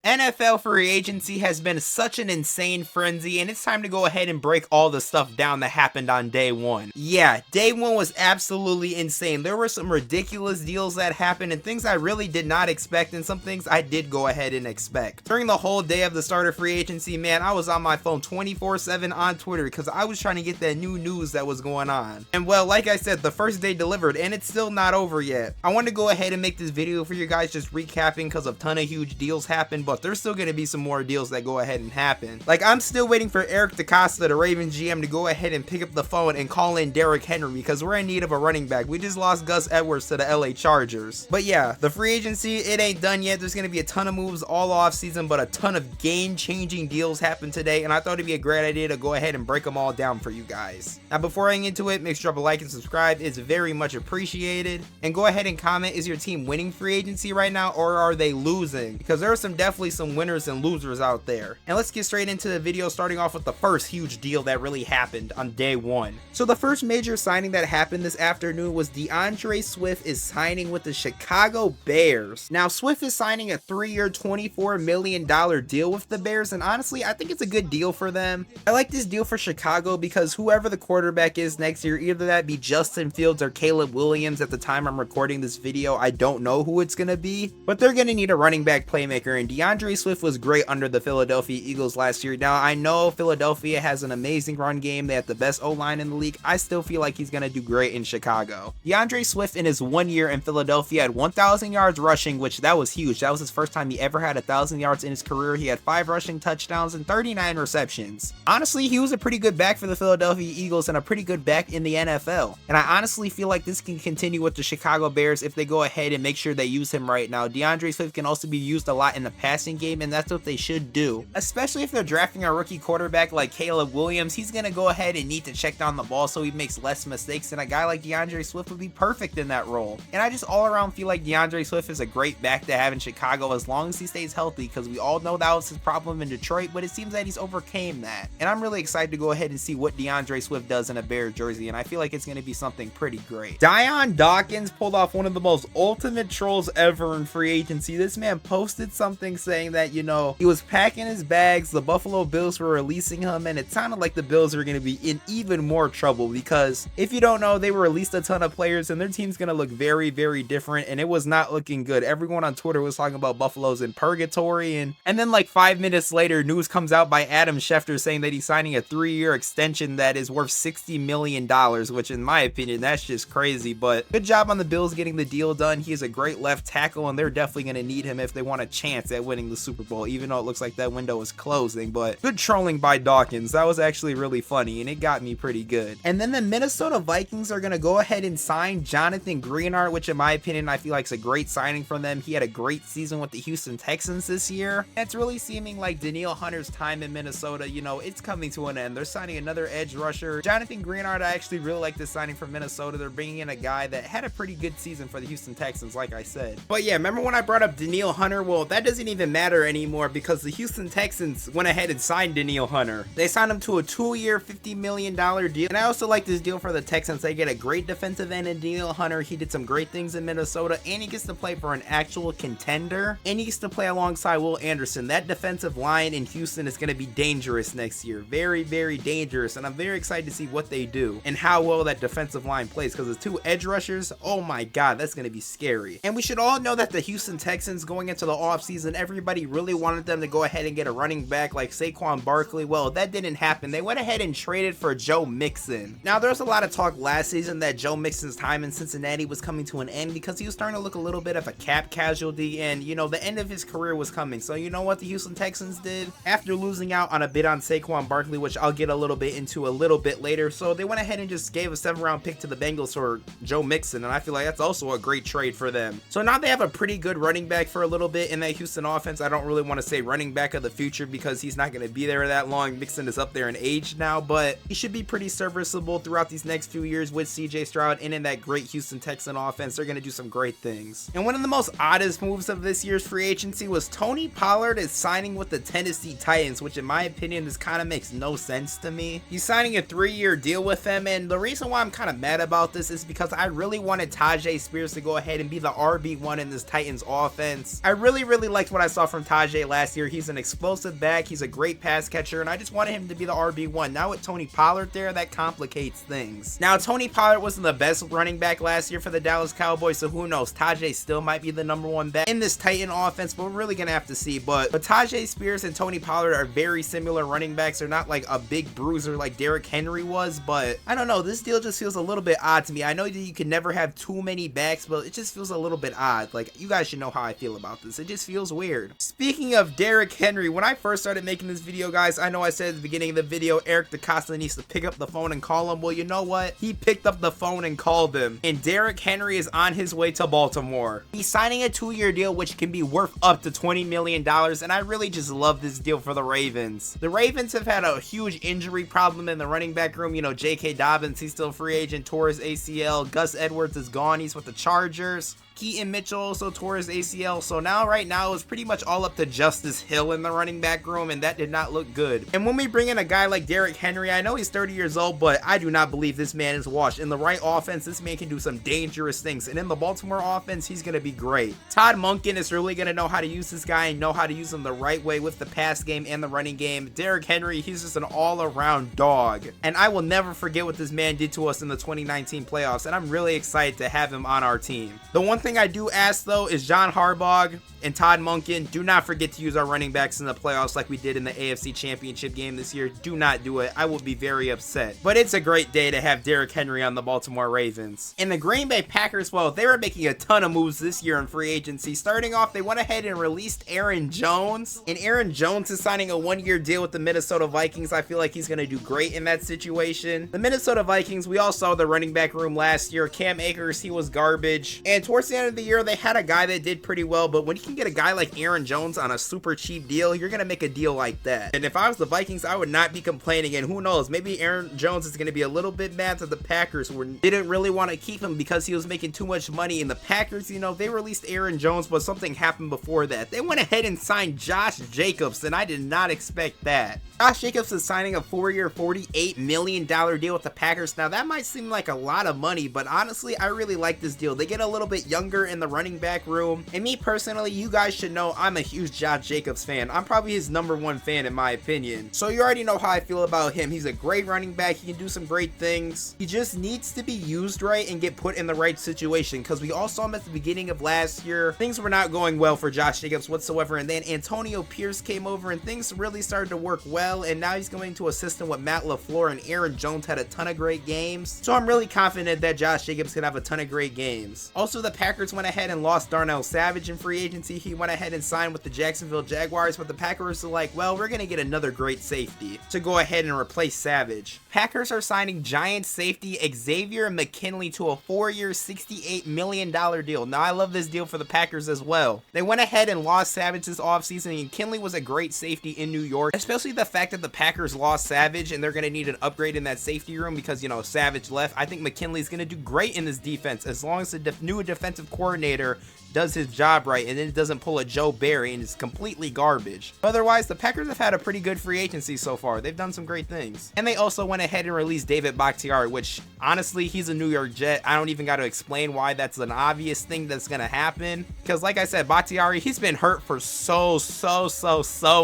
NFL free agency has been such an insane frenzy, and it's time to go ahead and break all the stuff down that happened on day one. Yeah, day one was absolutely insane. There were some ridiculous deals that happened and things I really did not expect, and some things I did go ahead and expect. During the whole day of the start of free agency, man, I was on my phone 24/7 on Twitter because I was trying to get that new news that was going on. And well, like I said, the first day delivered, and it's still not over yet. I want to go ahead and make this video for you guys just recapping because a ton of huge deals happened, but there's still going to be some more deals that go ahead and happen. Like, I'm still waiting for Eric DeCosta, the Ravens GM, to go ahead and pick up the phone and call in Derrick Henry because we're in need of a running back. We just lost Gus Edwards to the LA Chargers. But yeah, the free agency, it ain't done yet. There's going to be a ton of moves all off season, but a ton of game-changing deals happened today, and I thought it'd be a great idea to go ahead and break them all down for you guys. Now, before I get into it, make sure to drop a like and subscribe. It's very much appreciated. And go ahead and comment, is your team winning free agency right now, or are they losing? Because there are definitely some winners and losers out there. And let's get straight into the video, starting off with the first huge deal that really happened on day one. So the first major signing that happened this afternoon was DeAndre Swift is signing with the Chicago Bears. Now, Swift is signing a 3-year, $24 million deal with the Bears, and honestly, I think it's a good deal for them. I like this deal for Chicago because whoever the quarterback is next year, either that be Justin Fields or Caleb Williams. At the time I'm recording this video, I don't know who it's gonna be, but they're gonna need a running back playmaker, and DeAndre Swift was great under the Philadelphia Eagles last year. Now, I know Philadelphia has an amazing run game. They have the best O-line in the league. I still feel like he's gonna do great in Chicago. DeAndre Swift in his 1 year in Philadelphia had 1,000 yards rushing, which that was huge. That was his first time he ever had 1,000 yards in his career. He had 5 rushing touchdowns and 39 receptions. Honestly, he was a pretty good back for the Philadelphia Eagles and a pretty good back in the NFL. And I honestly feel like this can continue with the Chicago Bears if they go ahead and make sure they use him right now. DeAndre Swift can also be used a lot in the passing game, and that's what they should do. Especially if they're drafting a rookie quarterback like Caleb Williams, he's going to go ahead and need to check down the ball so he makes less mistakes, and a guy like DeAndre Swift would be perfect in that role. And I just all around feel like DeAndre Swift is a great back to have in Chicago as long as he stays healthy, because we all know that was his problem in Detroit, but it seems that he's overcame that. And I'm really excited to go ahead and see what DeAndre Swift does in a Bears jersey, and I feel like it's going to be something pretty great. Dion Dawkins pulled off one of the most ultimate trolls ever in free agency. This man posted something saying that, you know, he was packing his bags, the Buffalo Bills were releasing him, and it sounded like the Bills were going to be in even more trouble because if you don't know, they released a ton of players and their team's going to look very, very different, and it was not looking good. Everyone on Twitter was talking about Buffalo's in purgatory, and then like 5 minutes later, news comes out by Adam Schefter saying that he's signing a 3-year extension that is worth $60 million, which in my opinion, that's just crazy, but good job on the Bills getting the deal done. He is a great left tackle, and they're definitely going to need him if they want a chance at winning the Super Bowl, even though it looks like that window is closing. But good trolling by Dawkins. That was actually really funny, and it got me pretty good. And then the Minnesota Vikings are going to go ahead and sign Jonathan Greenard, which in my opinion, I feel like is a great signing from them. He had a great season with the Houston Texans this year. It's really seeming like Danielle Hunter's time in Minnesota, you know, it's coming to an end. They're signing another edge rusher. Jonathan Greenard, I actually really like this signing from Minnesota. They're bringing in a guy that had a pretty good season for the Houston Texans, like I said. But yeah, remember when I brought up Danielle Hunter? Well, that doesn't even matter anymore because the Houston Texans went ahead and signed Danielle Hunter. They signed him to a 2-year, $50 million deal. And I also like this deal for the Texans. They get a great defensive end in Danielle Hunter. He did some great things in Minnesota, and he gets to play for an actual contender, and he gets to play alongside Will Anderson. That defensive line in Houston is going to be dangerous next year. Very, very dangerous, and I'm very excited to see what they do and how well that defensive line plays, because the 2 edge rushers, oh my god, that's going to be scary. And we should all know that the Houston Texans going into the offseason, everybody really wanted them to go ahead and get a running back like Saquon Barkley. Well, that didn't happen. They went ahead and traded for Joe Mixon. Now, there's a lot of talk last season that Joe Mixon's time in Cincinnati was coming to an end because he was starting to look a little bit of a cap casualty, and you know, the end of his career was coming. So you know what the Houston Texans did? After losing out on a bid on Saquon Barkley, which I'll get a little bit into a little bit later, so they went ahead and just gave a 7th-round pick to the Bengals for Joe Mixon, and I feel like that's also a great trade for them. So now they have a pretty good running back for a little bit in that Houston offense. I don't really want to say running back of the future because he's not going to be there that long. Mixon is up there in age now, but he should be pretty serviceable throughout these next few years with CJ Stroud and in that great Houston Texan offense. They're going to do some great things. And one of the most oddest moves of this year's free agency was Tony Pollard is signing with the Tennessee Titans, which in my opinion, this kind of makes no sense to me. He's signing a 3-year deal with them, and the reason why I'm kind of mad about this is because I really wanted Tajay Spears to go ahead and be the RB1 in this Titans offense. I really liked what I saw from Tajay last year. He's an explosive back. He's a great pass catcher, and I just wanted him to be the RB1. Now with Tony Pollard there, that complicates things. Now, Tony Pollard wasn't the best running back last year for the Dallas Cowboys, so who knows? Tajay still might be the #1 back in this Titan offense, but we're really gonna have to see. But Tajay Spears and Tony Pollard are very similar running backs. They're not like a big bruiser like Derrick Henry was, but I don't know. This deal just feels a little bit odd to me. I know that you can never have too many backs, but it just feels a little bit odd. Like, you guys should know how I feel about this. It just feels weird. Speaking of Derrick Henry, when I first started making this video, guys, I know I said at the beginning of the video, Eric DeCosta needs to pick up the phone and call him. Well, you know what? He picked up the phone and called him, and Derrick Henry is on his way to Baltimore. He's signing a 2-year deal, which can be worth up to $20 million, and I really just love this deal for the Ravens. The Ravens have had a huge injury problem in the running back room. You know, J.K. Dobbins, he's still a free agent, tore his ACL. Gus Edwards is gone. He's with the Chargers. Keaton Mitchell also tore his ACL, so right now it's pretty much all up to Justice Hill in the running back room, and that did not look good. And when we bring in a guy like Derrick Henry, I know he's 30 years old, but I do not believe this man is washed. In the right offense, this man can do some dangerous things, and in the Baltimore offense, he's going to be great. Todd Monken is really going to know how to use this guy and know how to use him the right way with the pass game and the running game. Derrick Henry, he's just an all-around dog, and I will never forget what this man did to us in the 2019 playoffs, and I'm really excited to have him on our team. The one thing I do ask though is John Harbaugh and Todd Monken, do not forget to use our running backs in the playoffs like we did in the AFC Championship game this year. Do not do it. I will be very upset. But it's a great day to have Derrick Henry on the Baltimore Ravens. And the Green Bay Packers, well, they were making a ton of moves this year in free agency. Starting off, they went ahead and released Aaron Jones. And Aaron Jones is signing a 1-year deal with the Minnesota Vikings. I feel like he's going to do great in that situation. The Minnesota Vikings, we all saw the running back room last year. Cam Akers, he was garbage. And towards the end of the year, they had a guy that did pretty well, but when you can get a guy like Aaron Jones on a super cheap deal, you're gonna make a deal like that. And if I was the Vikings, I would not be complaining, and who knows, maybe Aaron Jones is gonna be a little bit mad to the Packers who didn't really want to keep him because he was making too much money. And the Packers, you know, they released Aaron Jones, but something happened before that. They went ahead and signed Josh Jacobs, and I did not expect that. Josh Jacobs is signing a 4-year, $48 million deal with the Packers. Now, that might seem like a lot of money, but honestly, I really like this deal. They get a little bit younger in the running back room. And me personally, you guys should know I'm a huge Josh Jacobs fan. I'm probably his #1 fan in my opinion. So you already know how I feel about him. He's a great running back. He can do some great things. He just needs to be used right and get put in the right situation, because we all saw him at the beginning of last year. Things were not going well for Josh Jacobs whatsoever, and then Antonio Pierce came over and things really started to work well. And now he's going to a system with Matt LaFleur, and Aaron Jones had a ton of great games. So I'm really confident that Josh Jacobs can have a ton of great games. Also, the Packers went ahead and lost Darnell Savage in free agency. He went ahead and signed with the Jacksonville Jaguars, but the Packers are like, well, we're going to get another great safety to go ahead and replace Savage. Packers are signing Giants safety Xavier McKinley to a 4-year, $68 million deal. Now, I love this deal for the Packers as well. They went ahead and lost Savage this offseason, and McKinley was a great safety in New York, especially the fact that the Packers lost Savage and they're going to need an upgrade in that safety room because, you know, Savage left. I think McKinley's going to do great in this defense as long as the new defensive coordinator does his job right and then it doesn't pull a Joe Barry and is completely garbage. Otherwise, the Packers have had a pretty good free agency so far. They've done some great things. And they also went ahead and released David Bakhtiari, which honestly, he's a New York Jet. I don't even got to explain why that's an obvious thing that's going to happen. Because like I said, Bakhtiari, he's been hurt for so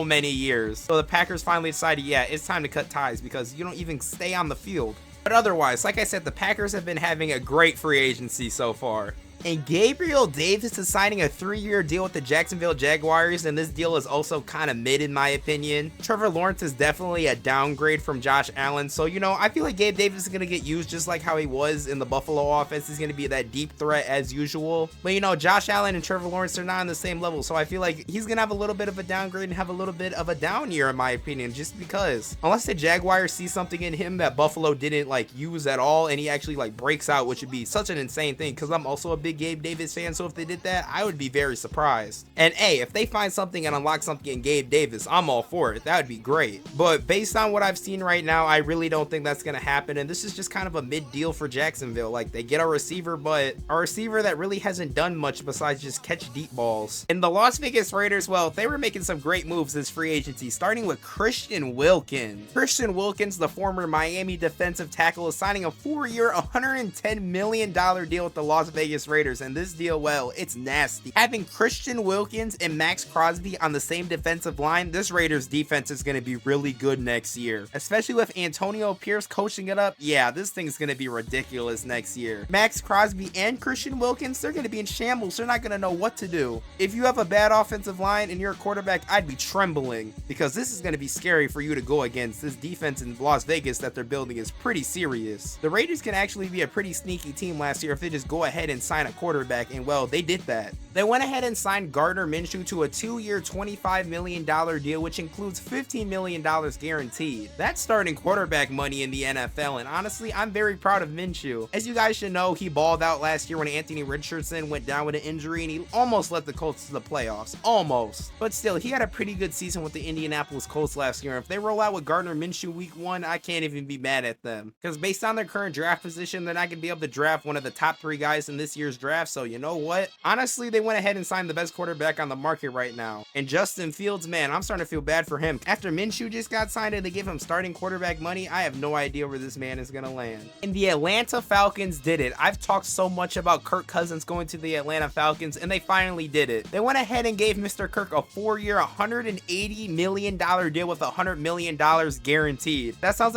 many years. So the Packers finally decided, yeah, it's time to cut ties because you don't even stay on the field. But otherwise, like I said, the Packers have been having a great free agency so far. And Gabriel Davis is signing a 3-year deal with the Jacksonville Jaguars, and this deal is also kind of mid in my opinion. Trevor Lawrence is definitely a downgrade from Josh Allen, so you know, I feel like Gabe Davis is going to get used just like how he was in the Buffalo offense. He's going to be that deep threat as usual. But you know, Josh Allen and Trevor Lawrence are not on the same level, so I feel like he's going to have a little bit of a downgrade and have a little bit of a down year in my opinion, just because. Unless the Jaguars see something in him that Buffalo didn't like use at all and he actually like breaks out, which would be such an insane thing because I'm also a big Gabe Davis fan, so if they did that, I would be very surprised. And hey, if they find something and unlock something in Gabe Davis, I'm all for it. That would be great. But based on what I've seen right now, I really don't think that's going to happen, and this is just kind of a mid deal for Jacksonville. Like, they get a receiver, but a receiver that really hasn't done much besides just catch deep balls. And the Las Vegas Raiders, well, they were making some great moves this free agency, starting with Christian Wilkins. Christian Wilkins, the former Miami defensive tackle, is signing a 4-year, $110 million deal with the Las Vegas Raiders. Raiders, and this deal, well, it's nasty. Having Christian Wilkins and Max Crosby on the same defensive line, this Raiders defense is going to be really good next year, especially with Antonio Pierce coaching it up. Yeah, this thing's going to be ridiculous next year. Max Crosby and Christian Wilkins, they're going to be in shambles. They're not going to know what to do. If you have a bad offensive line and you're a quarterback, I'd be trembling, because this is going to be scary for you to go against. This defense in Las Vegas that they're building is pretty serious. The Raiders can actually be a pretty sneaky team last year if they just go ahead and sign a quarterback, and well, they did that. They went ahead and signed Gardner Minshew to a 2-year $25 million deal, which includes $15 million guaranteed. That's starting quarterback money in the NFL, and honestly, I'm very proud of Minshew. As you guys should know, he balled out last year when Anthony Richardson went down with an injury, and he almost led the Colts to the playoffs. Almost. But still, he had a pretty good season with the Indianapolis Colts last year. If they roll out with Gardner Minshew week 1, I can't even be mad at them, because based on their current draft position, they're not going to be able to draft one of the top 3 guys in this year's draft. So you know what? Honestly, they went ahead and signed the best quarterback on the market right now. And Justin Fields, man, I'm starting to feel bad for him. After Minshew just got signed and they give him starting quarterback money, I have no idea where this man is going to land. And the Atlanta Falcons did it. I've talked so much about Kirk Cousins going to the Atlanta Falcons, and they finally did it. They went ahead and gave Mr. Kirk a 4-year, $180 million deal with $100 million guaranteed. That sounds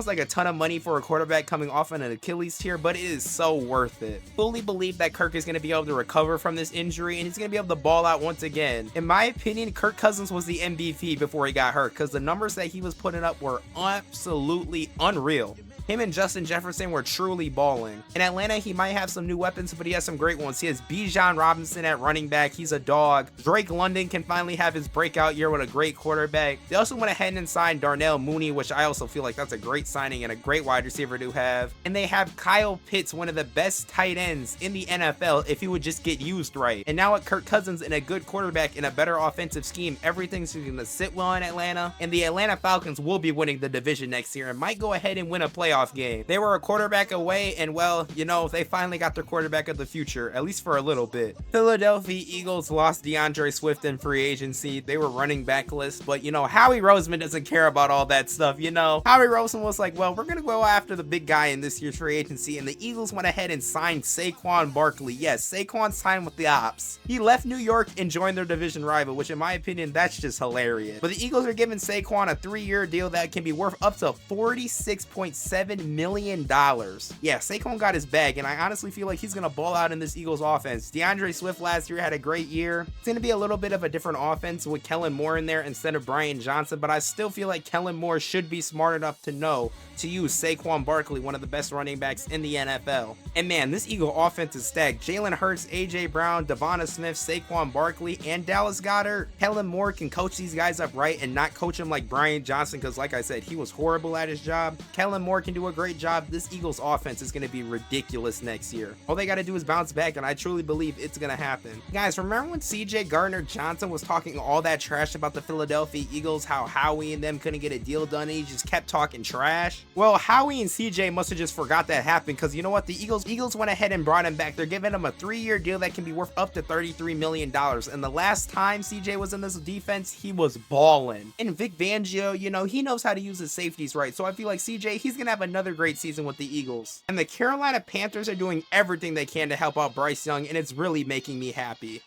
like a ton of money for a quarterback coming off an Achilles tear, but it is so worth it. Fully believe that Kirk is going to be able to recover from this injury, and he's going to be able to ball out once again. In my opinion, Kirk Cousins was the MVP before he got hurt, because the numbers that he was putting up were absolutely unreal. Him and Justin Jefferson were truly balling. In Atlanta, he might have some new weapons, but he has some great ones. He has Bijan Robinson at running back. He's a dog. Drake London can finally have his breakout year with a great quarterback. They also went ahead and signed Darnell Mooney, which I also feel like that's a great signing and a great wide receiver to have. And they have Kyle Pitts, one of the best tight ends in the NFL, if he would just get used right. And now with Kirk Cousins and a good quarterback and a better offensive scheme, everything's going to sit well in Atlanta. And the Atlanta Falcons will be winning the division next year and might go ahead and win a playoff game. They were a quarterback away, and well, you know, they finally got their quarterback of the future, at least for a little bit. Philadelphia Eagles lost DeAndre Swift in free agency. They were running backless, but you know, Howie Roseman doesn't care about all that stuff. You know, Howie Roseman was like, well, we're gonna go after the big guy in this year's free agency, and the Eagles went ahead and signed Saquon Barkley. Yes, Saquon signed with the Ops. He left New York and joined their division rival, which in my opinion, that's just hilarious. But the Eagles are giving Saquon a 3-year deal that can be worth up to $46.7 million. Yeah, Saquon got his bag, and I honestly feel like he's gonna ball out in this Eagles offense. DeAndre Swift last year had a great year. It's gonna be a little bit of a different offense with Kellen Moore in there instead of Brian Johnson, but I still feel like Kellen Moore should be smart enough to know to use Saquon Barkley, one of the best running backs in the NFL. And man, this Eagle offense is stacked. Jalen Hurts, AJ Brown, Devonta Smith, Saquon Barkley, and Dallas Goedert. Kellen Moore can coach these guys up right and not coach them like Brian Johnson, because like I said, he was horrible at his job. Kellen Moore can do a great job. This Eagles offense is going to be ridiculous next year. All they got to do is bounce back, and I truly believe it's going to happen. Guys, remember when CJ Gardner-Johnson was talking all that trash about the Philadelphia Eagles, how Howie and them couldn't get a deal done, and he just kept talking trash? Well, Howie and CJ must have just forgot that happened, because you know what? The Eagles went ahead and brought him back. They're giving him a 3-year deal that can be worth up to $33 million. And the last time CJ was in this defense, he was balling. And Vic Fangio, you know, he knows how to use his safeties right. So I feel like CJ, he's going to have another great season with the Eagles. And the Carolina Panthers are doing everything they can to help out Bryce Young, and it's really making me happy.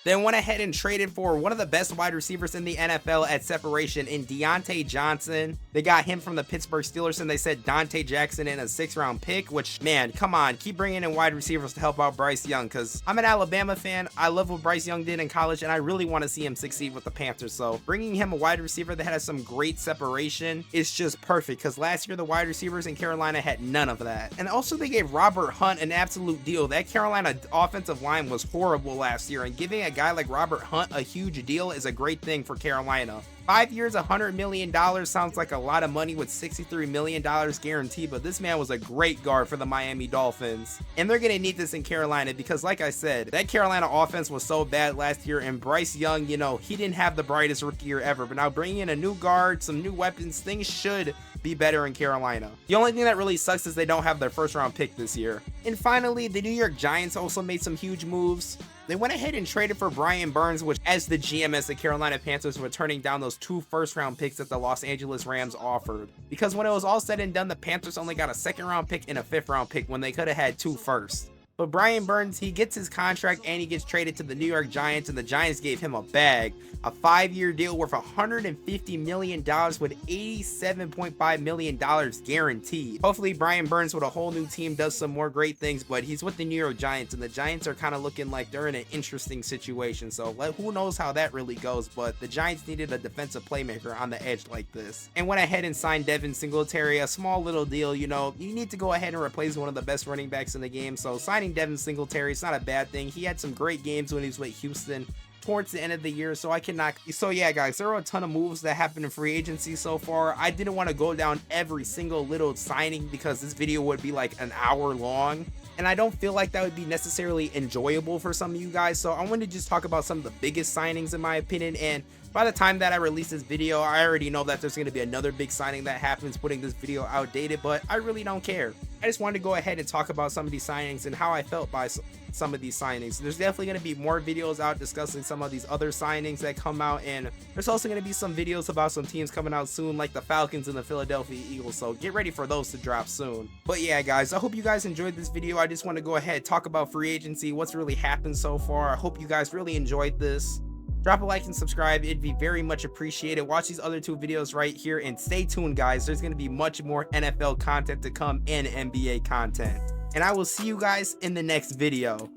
Then went ahead and traded for one of the best wide receivers in the NFL at separation in Deontay Johnson. They got him from the Pittsburgh Steelers, and they said Dante Jackson in a 6th-round pick, which, man, come on, keep bringing in wide receivers to help out Bryce Young, because I'm an Alabama fan. I love what Bryce Young did in college, and I really want to see him succeed with the Panthers. So bringing him a wide receiver that has some great separation is just perfect, because last year the wide receivers in Carolina had none of that. And also they gave Robert Hunt an absolute deal. That Carolina offensive line was horrible last year, and giving a guy like Robert Hunt a huge deal is a great thing for Carolina. 5 years, $100 million sounds like a lot of money with $63 million guaranteed, but this man was a great guard for the Miami Dolphins. And they're going to need this in Carolina because, like I said, that Carolina offense was so bad last year, and Bryce Young, you know, he didn't have the brightest rookie year ever, but now bringing in a new guard, some new weapons, things should be better in Carolina. The only thing that really sucks is they don't have their 1st-round pick this year. And finally, the New York Giants also made some huge moves. They went ahead and traded for Brian Burns, which as the GM, as the Carolina Panthers were turning down those 2 first-round picks that the Los Angeles Rams offered. Because when it was all said and done, the Panthers only got a 2nd-round pick and a 5th-round pick when they could have had 2 firsts. But Brian Burns, he gets his contract and he gets traded to the New York Giants, and the Giants gave him a bag, a 5-year deal worth $150 million with $87.5 million guaranteed. Hopefully Brian Burns with a whole new team does some more great things, but he's with the New York Giants, and the Giants are kind of looking like they're in an interesting situation. So who knows how that really goes, but the Giants needed a defensive playmaker on the edge like this, and went ahead and signed Devin Singletary, a small little deal. You know, you need to go ahead and replace one of the best running backs in the game, so signing Devin Singletary, it's not a bad thing. He had some great games when he was with Houston towards the end of the year, so yeah guys, there are a ton of moves that happened in free agency so far. I didn't want to go down every single little signing because this video would be like an hour long, and I don't feel like that would be necessarily enjoyable for some of you guys, so I want to just talk about some of the biggest signings in my opinion. And by the time that I release this video, I already know that there's going to be another big signing that happens, putting this video outdated, but I really don't care. I just wanted to go ahead and talk about some of these signings and how I felt by some of these signings. There's definitely going to be more videos out discussing some of these other signings that come out, and there's also going to be some videos about some teams coming out soon, like the Falcons and the Philadelphia Eagles, so get ready for those to drop soon. But yeah guys, I hope you guys enjoyed this video. I just want to go ahead and talk about free agency, what's really happened so far. I hope you guys really enjoyed this. Drop a like and subscribe, it'd be very much appreciated. Watch these other 2 videos right here, and stay tuned guys, there's going to be much more NFL content to come and NBA content, and I will see you guys in the next video.